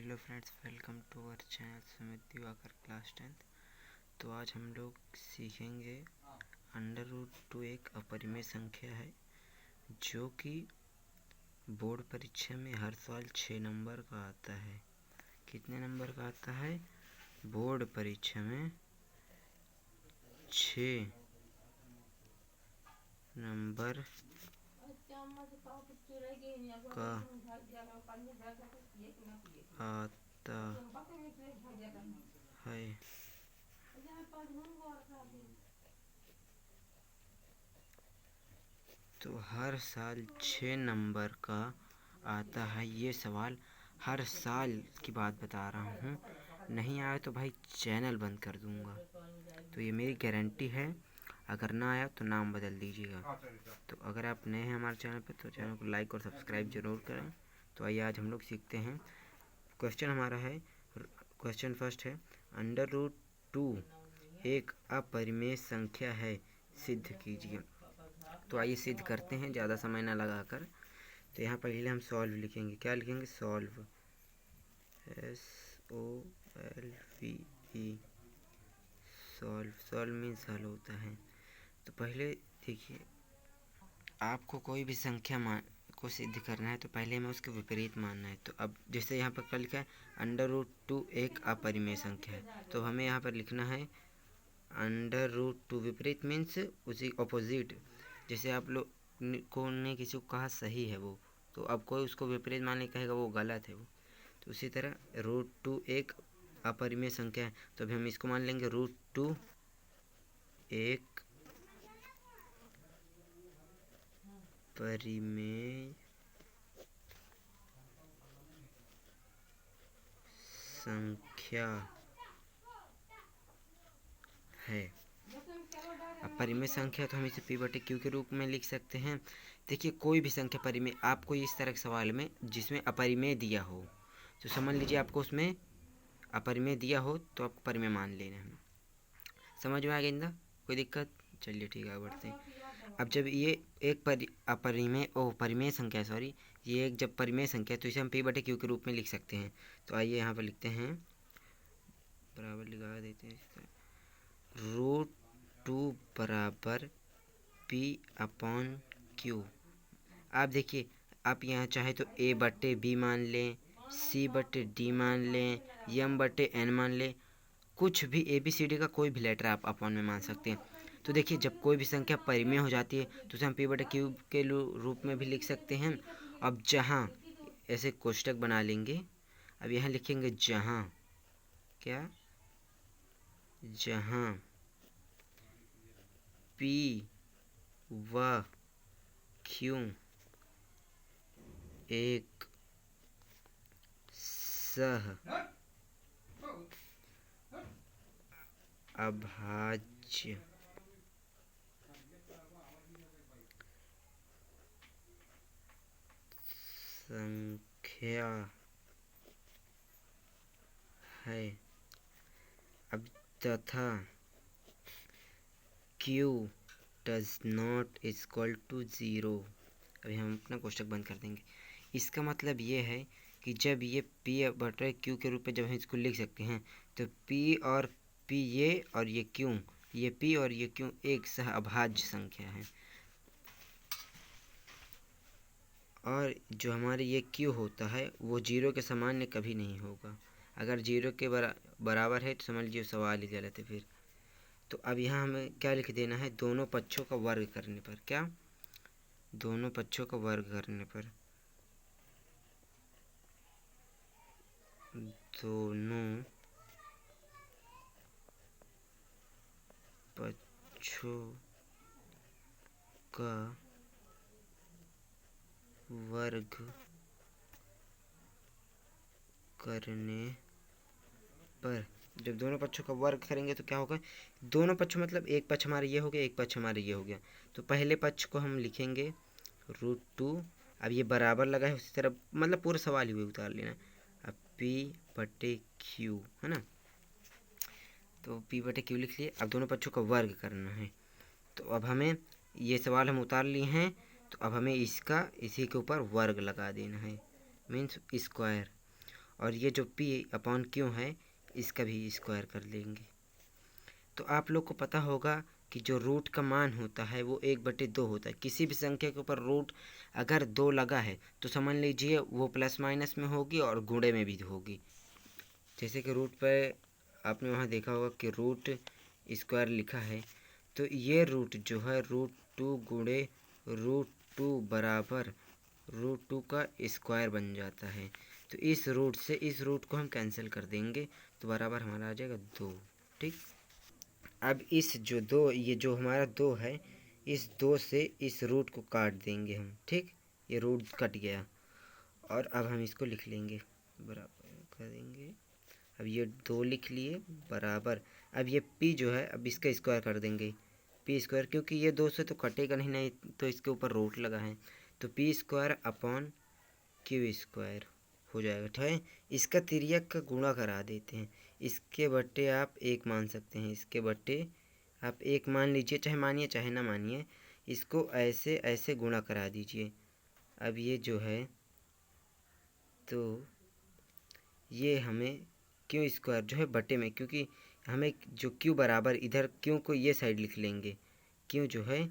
Hello friends, welcome to our channel Sumit Divakar class 10th। तो आज हम लोग सीखेंगे अंडर रूट टू एक अपरिमेय संख्या है जो कि बोर्ड परीक्षा में हर साल 6 नंबर का आता है। कितने नंबर का आता है? बोर्ड परीक्षा में 6 नंबर का आता है। तो हर साल 6 नंबर का आता है। ये सवाल हर साल की बात बता रहा हूँ, नहीं आया तो भाई चैनल बंद कर दूँगा। तो ये मेरी गारंटी है, अगर ना आया तो नाम बदल दीजिएगा। तो अगर आप नए हैं हमारे चैनल पे तो चैनल को लाइक और सब्सक्राइब ज़रूर करें। तो आइए आज हम लोग सीखते हैं। क्वेश्चन हमारा है, क्वेश्चन फर्स्ट है, अंडर रूट टू एक अपरिमेय संख्या है, सिद्ध कीजिए। तो आइए सिद्ध करते हैं ज़्यादा समय ना लगाकर। तो यहाँ पहले हम सॉल्व लिखेंगे। क्या लिखेंगे? Solve, SOLVE, solve. Solve means हल होता है। तो पहले देखिए, आपको कोई भी संख्या मान को सिद्ध करना है तो पहले हमें उसके विपरीत मानना है। तो अब जैसे यहाँ पर क्या लिखा है, अंडर रूट टू एक अपरिमेय संख्या है, तो हमें यहाँ पर लिखना है अंडर रूट टू। विपरीत मीन्स उसी ऑपोजिट। जैसे आप लोग को ने किसी को कहा सही है वो, तो अब कोई उसको विपरीत मानने कहेगा वो गलत है वो। तो उसी तरह रूट टू एक अपरिमेय संख्या है, तो अभी हम इसको मान लेंगे रूट टू एक परिमेय संख्या है। अपरिमेय संख्या तो हम इसे P/Q के रूप में लिख सकते हैं। देखिए, कोई भी संख्या परिमेय, आपको इस तरह के सवाल में जिसमें अपरिमेय दिया हो, तो समझ लीजिए आपको उसमें अपरिमेय दिया हो तो आप परिमेय मान लेना है। समझ में आ गया इंदा? कोई दिक्कत? चलिए ठीक है, आगे बढ़ते हैं। अब जब ये एक परिमेय संख्या, सॉरी, ये एक जब परिमेय संख्या, तो इसे हम P/Q के रूप में लिख सकते हैं। तो आइए यहाँ पर लिखते हैं, बराबर लगा देते हैं, रूट टू बराबर P/Q। आप देखिए, आप यहाँ चाहे तो A/B मान लें, C/D मान लें, M/N मान लें, कुछ भी ABCD का कोई भी लेटर आप अपॉन में मान सकते हैं। तो देखिए, जब कोई भी संख्या परिमेय हो जाती है तो उसे हम P/Q के रूप में भी लिख सकते हैं। अब जहाँ ऐसे कोष्टक बना लेंगे, अब यहाँ लिखेंगे जहाँ, क्या, जहाँ P व Q एक सह अभाज्य संख्या है। अब तथा Q does not equal to 0। अभी हम अपना कोष्टक बंद कर देंगे। इसका मतलब ये है कि जब ये P/Q के रूप में जब हम इसको लिख सकते हैं, तो P और P ये और ये Q, ये P और ये Q एक सह अभाज्य संख्या है। और जो हमारे ये Q होता है वो 0 के सामान्य कभी नहीं होगा। अगर 0 के बराबर है तो समझ लीजिए सवाल ही गलत है फिर। तो अब यहाँ हमें क्या लिख देना है, दोनों पक्षों का वर्ग करने पर, क्या, दोनों पक्षों का वर्ग करने पर, दोनों पक्षों का वर्ग करने पर, जब दोनों पक्षों का वर्ग करेंगे तो क्या होगा, दोनों पक्ष मतलब एक पक्ष हमारा ये हो गया, एक पक्ष हमारा ये हो गया। तो पहले पक्ष को हम लिखेंगे रूट टू, अब ये बराबर लगा है उसी तरह, मतलब पूरा सवाल ही उतार लेना। अब P/Q है ना, तो P/Q लिख लिए। अब दोनों पक्षों का वर्ग करना है, तो अब हमें ये सवाल हम उतार लिए हैं, तो अब हमें इसका इसी के ऊपर वर्ग लगा देना है, मीन्स स्क्वायर। और ये जो p अपॉन क्यू है इसका भी स्क्वायर कर लेंगे। तो आप लोग को पता होगा कि जो रूट का मान होता है वो 1/2 होता है। किसी भी संख्या के ऊपर रूट अगर 2 लगा है तो समझ लीजिए वो प्लस माइनस में होगी और गुणे में भी होगी। जैसे कि रूट पर आपने वहाँ देखा होगा कि रूट स्क्वायर लिखा है, तो ये रूट जो है √2 गुणे √2 बराबर √2 का स्क्वायर बन जाता है। तो इस रूट से इस रूट को हम कैंसिल कर देंगे तो बराबर हमारा आ जाएगा 2। ठीक, अब इस जो 2 ये जो हमारा 2 है इस 2 से इस रूट को काट देंगे हम। ठीक, ये रूट कट गया और अब हम इसको लिख लेंगे, बराबर कर देंगे। अब ये 2 लिख लिए बराबर, अब ये p जो है अब इसका स्क्वायर कर देंगे, p स्क्वायर, क्योंकि ये 2 से तो कटेगा नहीं तो इसके ऊपर रूट लगा है, तो p square upon q square हो जाएगा। ठीक है, इसका तिर्यक का गुणा करा देते हैं। इसके बट्टे आप 1 मान सकते हैं, इसके बट्टे आप 1 मान लीजिए, चाहे मानिए चाहे ना मानिए, इसको ऐसे ऐसे गुणा करा दीजिए। अब ये जो है तो ये हमें क्यू स्क्वायर जो है बटे में, क्योंकि हमें जो क्यू बराबर इधर क्यू को ये साइड लिख लेंगे, क्यू जो है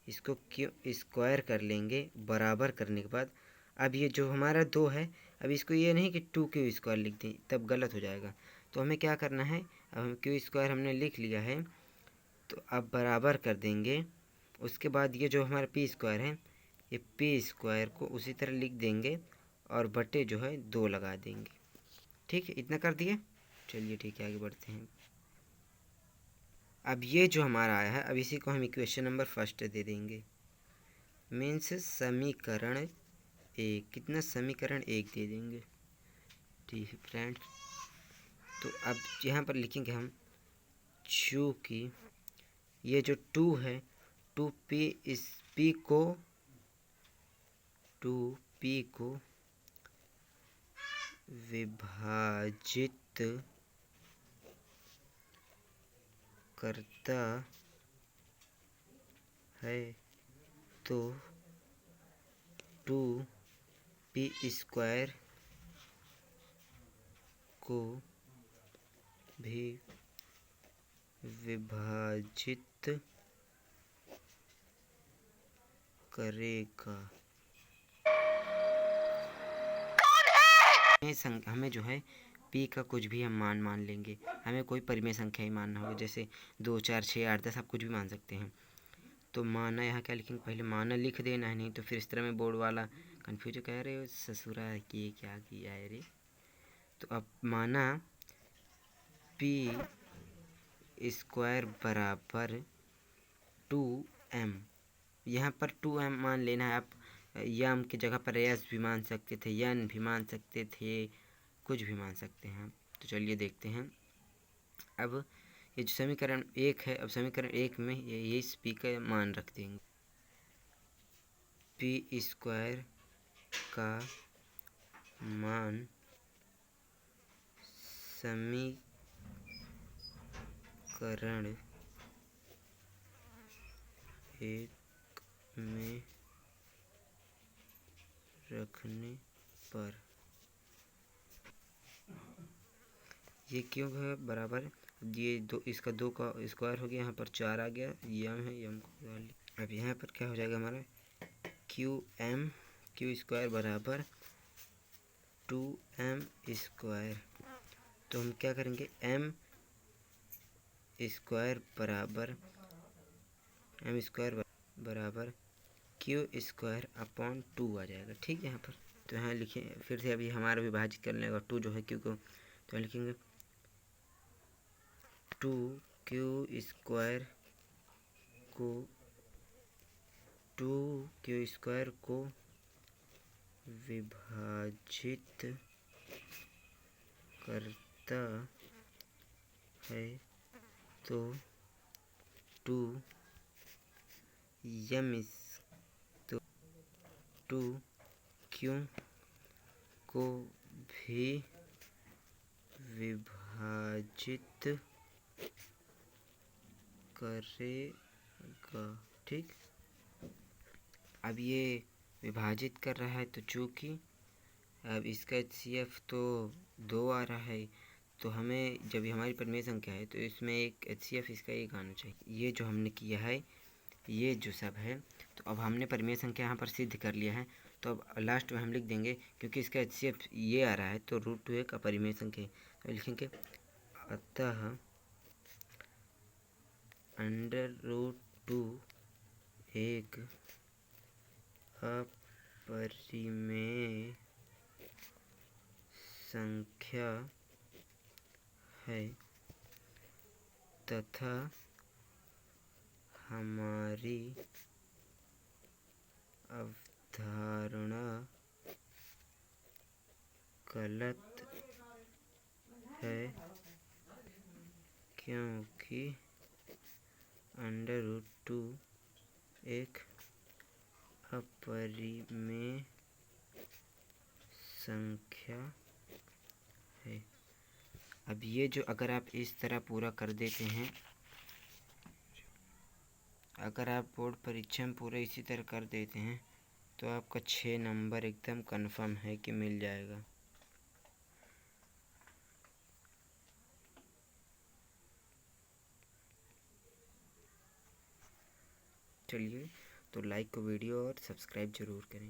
इसको क्यू स्क्वायर कर लेंगे बराबर करने के बाद। अब ये जो हमारा 2 है, अब इसको ये नहीं कि 2 क्यू स्क्वायर लिख दें, तब गलत हो जाएगा। तो हमें क्या करना है, अब हम क्यू स्क्वायर हमने लिख लिया है तो अब बराबर कर देंगे। उसके बाद ये जो हमारा p स्क्वायर है ये p स्क्वायर को उसी तरह लिख देंगे और बटे जो है 2 लगा देंगे। ठीक है, इतना कर दिए। चलिए ठीक है, आगे बढ़ते हैं। अब ये जो हमारा आया है, अब इसी को हम इक्वेशन नंबर फर्स्ट दे देंगे, मीन्स समीकरण 1। कितना, समीकरण 1 दे देंगे। ठीक है फ्रेंड, तो अब यहाँ पर लिखेंगे हम चूँकि ये जो 2 है 2p इस p को विभाजित करता है तो 2p स्क्वायर को भी विभाजित करेगा। हमें जो है p का कुछ भी हम मान लेंगे, हमें कोई परिमेय संख्या ही मानना होगा, जैसे 2 4 6 8 10 आप कुछ भी मान सकते हैं। तो माना यहाँ क्या लिखेंगे, पहले माना लिख देना है, नहीं तो फिर इस तरह में बोर्ड वाला कन्फ्यूज कह रहे हो ससुरा कि क्या किया है रे। तो अब माना p स्क्वायर बराबर 2m, यहाँ पर 2m मान लेना है। आप यम की जगह पर एस भी मान सकते थे, यन भी मान सकते थे, कुछ भी मान सकते हैं। तो चलिए देखते हैं। अब ये जो समीकरण 1 है, अब समीकरण 1 में ये इस p का मान रख देंगे, p स्क्वायर का मान समीकरण 1 में रखने पर ये क्यों है बराबर, ये 2 इसका 2 का स्क्वायर हो गया, यहाँ पर 4 आ गया, यम है यम को डाल। अब यहाँ पर क्या हो जाएगा हमारा क्यू स्क्वायर बराबर 2m स्क्वायर। तो हम क्या करेंगे, m स्क्वायर बराबर क्यू स्क्वायर अपॉन 2 आ जाएगा। ठीक है, यहाँ पर तो यहाँ लिखिए फिर से, अभी हमारा विभाजित करने का 2 जो है क्यू को, तो लिखेंगे 2 स्क्वायर को विभाजित करता है तो 2 क्यू को भी विभाजित करेगा। ठीक, अब ये विभाजित कर रहा है तो चूँकि अब इसका HCF तो 2 आ रहा है, तो हमें जब हमारी परिमेय संख्या है तो इसमें एक HCF इसका एक आना चाहिए। ये जो हमने किया है ये जो सब है, तो अब हमने परिमेय संख्या यहाँ पर सिद्ध कर लिया है। तो अब लास्ट में हम लिख देंगे, क्योंकि इसका HCF ये आ रहा है तो √2 एक अपरिमेय संख्या है, तो लिखेंगे अतः √2 एक अपरिमेय संख्या है तथा हमारी अवधारणा गलत है, क्योंकि √2 एक अपरिमेय संख्या है। अब ये जो अगर आप इस तरह पूरा कर देते हैं, अगर आप बोर्ड परीक्षा में पूरा इसी तरह कर देते हैं तो आपका 6 नंबर एकदम कंफर्म है कि मिल जाएगा। चलिए, तो लाइक को वीडियो और सब्सक्राइब ज़रूर करें।